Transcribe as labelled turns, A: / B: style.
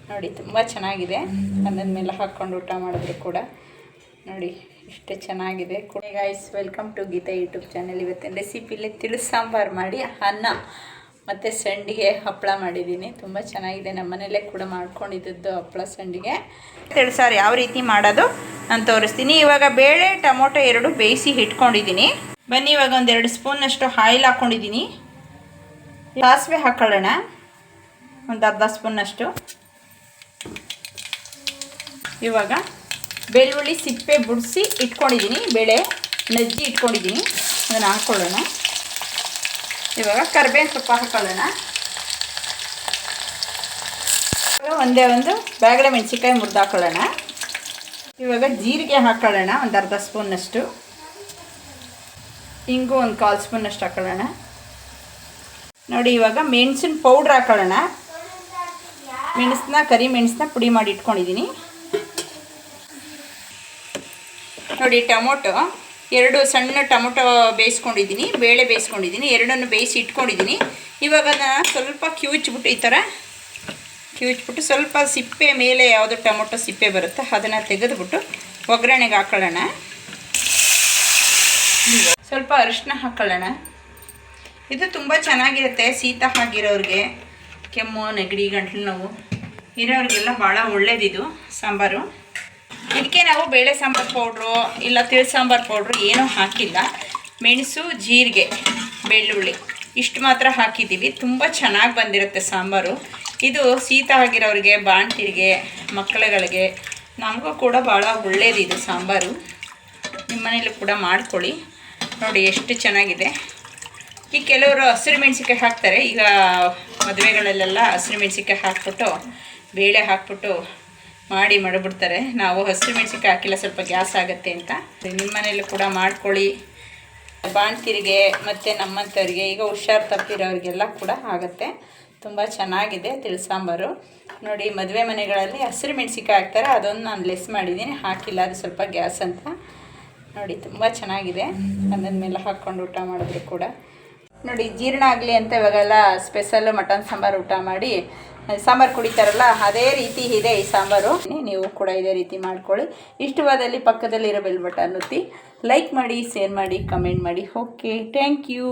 A: ನೋಡಿ ತುಂಬ ಚೆನ್ನಾಗಿದೆ. ಅನ್ನದ ಮೇಲೆ ಹಾಕ್ಕೊಂಡು ಊಟ ಮಾಡಿದ್ರು ಕೂಡ ನೋಡಿ ಎಷ್ಟು ಚೆನ್ನಾಗಿದೆ. Guys, welcome to Geetha YouTube channel. ಇವತ್ತಿನ ರೆಸಿಪಿಲಿ ತಿಳಿಸು ಸಾಂಬಾರು ಮಾಡಿ ಅನ್ನ ಮತ್ತು ಸಂಡಿಗೆ ಹಪ್ಪಳ ಮಾಡಿದ್ದೀನಿ. ತುಂಬ ಚೆನ್ನಾಗಿದೆ. ನಮ್ಮ ಮನೆಯಲ್ಲೇ ಕೂಡ ಮಾಡ್ಕೊಂಡಿದ್ದು ಹಪ್ಪಳ ಸಂಡಿಗೆ. ತಿಳಿಸಾರು ಯಾವ ರೀತಿ ಮಾಡೋದು ನಾನು ತೋರಿಸ್ತೀನಿ. ಇವಾಗ ಬೇಳೆ ಟೊಮೊಟೊ ಎರಡು ಬೇಯಿಸಿ ಇಟ್ಕೊಂಡಿದ್ದೀನಿ. ಬನ್ನಿ ಇವಾಗ ಒಂದೆರಡು ಸ್ಪೂನಷ್ಟು ಆಯಿಲ್ ಹಾಕ್ಕೊಂಡಿದ್ದೀನಿ. ಸಾಸಿವೆ ಹಾಕ್ಕೊಳ್ಳೋಣ, ಒಂದು ಅರ್ಧ ಸ್ಪೂನಷ್ಟು. ಇವಾಗ ಬೆಳ್ಳುಳ್ಳಿ ಸಿಪ್ಪೆ ಬಿಡಿಸಿ ಇಟ್ಕೊಂಡಿದ್ದೀನಿ, ಬೇಳೆ ನಜ್ಜಿ ಇಟ್ಕೊಂಡಿದ್ದೀನಿ, ಅದನ್ನು ಹಾಕ್ಕೊಳ್ಳೋಣ. ಇವಾಗ ಕರಿಬೇವಿನ ಸೊಪ್ಪು ಹಾಕ್ಕೊಳ್ಳೋಣ. ಒಂದೇ ಒಂದು ಬ್ಯಾಗಡೆ ಮೆಣಸಿನ್ಕಾಯಿ ಮುರಿದು ಹಾಕ್ಕೊಳ್ಳೋಣ. ಇವಾಗ ಜೀರಿಗೆ ಹಾಕ್ಕೊಳ್ಳೋಣ, ಒಂದು ಅರ್ಧ ಸ್ಪೂನಷ್ಟು. ಇಂಗು ಒಂದು 1/4 ಸ್ಪೂನಷ್ಟು ಹಾಕ್ಕೊಳ್ಳೋಣ. ನೋಡಿ ಇವಾಗ ಮೆಣಸಿನ ಪೌಡ್ರ್ ಹಾಕ್ಕೊಳ್ಳೋಣ. ಕರಿ ಮೆಣಸನ್ನ ಪುಡಿ ಮಾಡಿ ಇಟ್ಕೊಂಡಿದ್ದೀನಿ. ನೋಡಿ ಟೊಮೊಟೊ ಎರಡು ಸಣ್ಣ ಟೊಮೊಟೊ ಬೇಯಿಸ್ಕೊಂಡಿದ್ದೀನಿ, ಬೇಳೆ ಬೇಯಿಸ್ಕೊಂಡಿದ್ದೀನಿ, ಎರಡನ್ನು ಬೇಯಿಸಿ ಇಟ್ಕೊಂಡಿದ್ದೀನಿ. ಇವಾಗ ನಾನು ಸ್ವಲ್ಪ ಕಿವುಚ್ಬಿಟ್ಟು ಈ ಥರ ಕಿವುಚ್ಬಿಟ್ಟು ಸ್ವಲ್ಪ ಸಿಪ್ಪೆ ಮೇಲೆ ಯಾವುದು ಟೊಮೊಟೊ ಸಿಪ್ಪೆ ಬರುತ್ತೆ ಅದನ್ನು ತೆಗೆದುಬಿಟ್ಟು ಒಗ್ಗರಣೆಗೆ ಹಾಕ್ಕೊಳ್ಳೋಣ. ಸ್ವಲ್ಪ ಅರಿಶಿನ ಹಾಕ್ಕೊಳ್ಳೋಣ. ಇದು ತುಂಬ ಚೆನ್ನಾಗಿರುತ್ತೆ ಶೀತ ಆಗಿರೋರಿಗೆ, ಕೆಮ್ಮು ನೆಗಡಿ ಗಂಟಲು ನೋವು ಇರೋರಿಗೆಲ್ಲ ಭಾಳ ಒಳ್ಳೇದಿದು ಸಾಂಬಾರು. ಇದಕ್ಕೆ ನಾವು ಬೇಳೆ ಸಾಂಬಾರು ಪೌಡ್ರು ಇಲ್ಲ ತಿಳಿಸು ಸಾಂಬಾರು ಪೌಡ್ರು ಏನೂ ಹಾಕಿಲ್ಲ. ಮೆಣಸು, ಜೀರಿಗೆ, ಬೆಳ್ಳುಳ್ಳಿ ಇಷ್ಟು ಮಾತ್ರ ಹಾಕಿದ್ದೀವಿ. ತುಂಬ ಚೆನ್ನಾಗಿ ಬಂದಿರುತ್ತೆ ಸಾಂಬಾರು. ಇದು ಶೀತ ಆಗಿರೋರಿಗೆ, ಬಾಣಂತಿರಿಗೆ, ಮಕ್ಕಳುಗಳಿಗೆ, ನಮಗೂ ಕೂಡ ಭಾಳ ಒಳ್ಳೆಯದಿದು ಸಾಂಬಾರು. ನಿಮ್ಮ ಮನೇಲಿ ಕೂಡ ಮಾಡ್ಕೊಳ್ಳಿ. ನೋಡಿ ಎಷ್ಟು ಚೆನ್ನಾಗಿದೆ. ಈ ಕೆಲವರು ಹಸಿರು ಮೆಣಸಿನ್ಕಾಯಿ ಹಾಕ್ತಾರೆ. ಈಗ ಮದುವೆಗಳಲ್ಲೆಲ್ಲ ಹಸಿರು ಮೆಣಸಿನ್ಕಾಯಿ ಹಾಕ್ಬಿಟ್ಟು ಬೇಳೆ ಹಾಕ್ಬಿಟ್ಟು ಮಾಡಿಬಿಡ್ತಾರೆ. ನಾವು ಹಸಿರು ಮೆಣಸಿನ್ಕಾಯಿ ಹಾಕಿಲ್ಲ, ಸ್ವಲ್ಪ ಗ್ಯಾಸ್ ಆಗುತ್ತೆ ಅಂತ. ನಿಮ್ಮ ಮನೇಲಿ ಕೂಡ ಮಾಡ್ಕೊಳ್ಳಿ. ಬಾಣಂತಿರಿಗೆ ಮತ್ತು ನಮ್ಮಂಥವ್ರಿಗೆ, ಈಗ ಹುಷಾರು ತಪ್ಪಿರೋರಿಗೆಲ್ಲ ಕೂಡ ಆಗುತ್ತೆ. ತುಂಬ ಚೆನ್ನಾಗಿದೆ ತಿಳಿಸು ಸಾಂಬಾರು. ನೋಡಿ ಮದುವೆ ಮನೆಗಳಲ್ಲಿ ಹಸಿರು ಮೆಣಸಿನ್ಕಾಯಿ ಹಾಕ್ತಾರೆ, ಅದೊಂದು ನಾನು ಲೆಸ್ ಮಾಡಿದ್ದೀನಿ, ಹಾಕಿಲ್ಲ, ಅದು ಸ್ವಲ್ಪ ಗ್ಯಾಸ್ ಅಂತ. ನೋಡಿ ತುಂಬ ಚೆನ್ನಾಗಿದೆ. ಅನ್ನದ ಮೇಲೆ ಹಾಕ್ಕೊಂಡು ಊಟ ಮಾಡಿದ್ರು ಕೂಡ ನೋಡಿ ಜೀರ್ಣ ಆಗಲಿ ಅಂತ ಇವಾಗೆಲ್ಲ ಸ್ಪೆಷಲ್ಲು ಮಟನ್ ಸಾಂಬಾರು ಊಟ ಮಾಡಿ ಸಾಂಬಾರು ಕುಡಿತಾರಲ್ಲ, ಅದೇ ರೀತಿ ಇದೆ ಈ ಸಾಂಬಾರು. ನೀವು ಕೂಡ ಇದೇ ರೀತಿ ಮಾಡ್ಕೊಳ್ಳಿ. ಇಷ್ಟವಾದಲ್ಲಿ ಪಕ್ಕದಲ್ಲಿರೋ ಬೆಲ್ ಬಟನ್ ಒತ್ತಿ, ಲೈಕ್ ಮಾಡಿ, ಶೇರ್ ಮಾಡಿ, ಕಮೆಂಟ್ ಮಾಡಿ. Okay, thank you.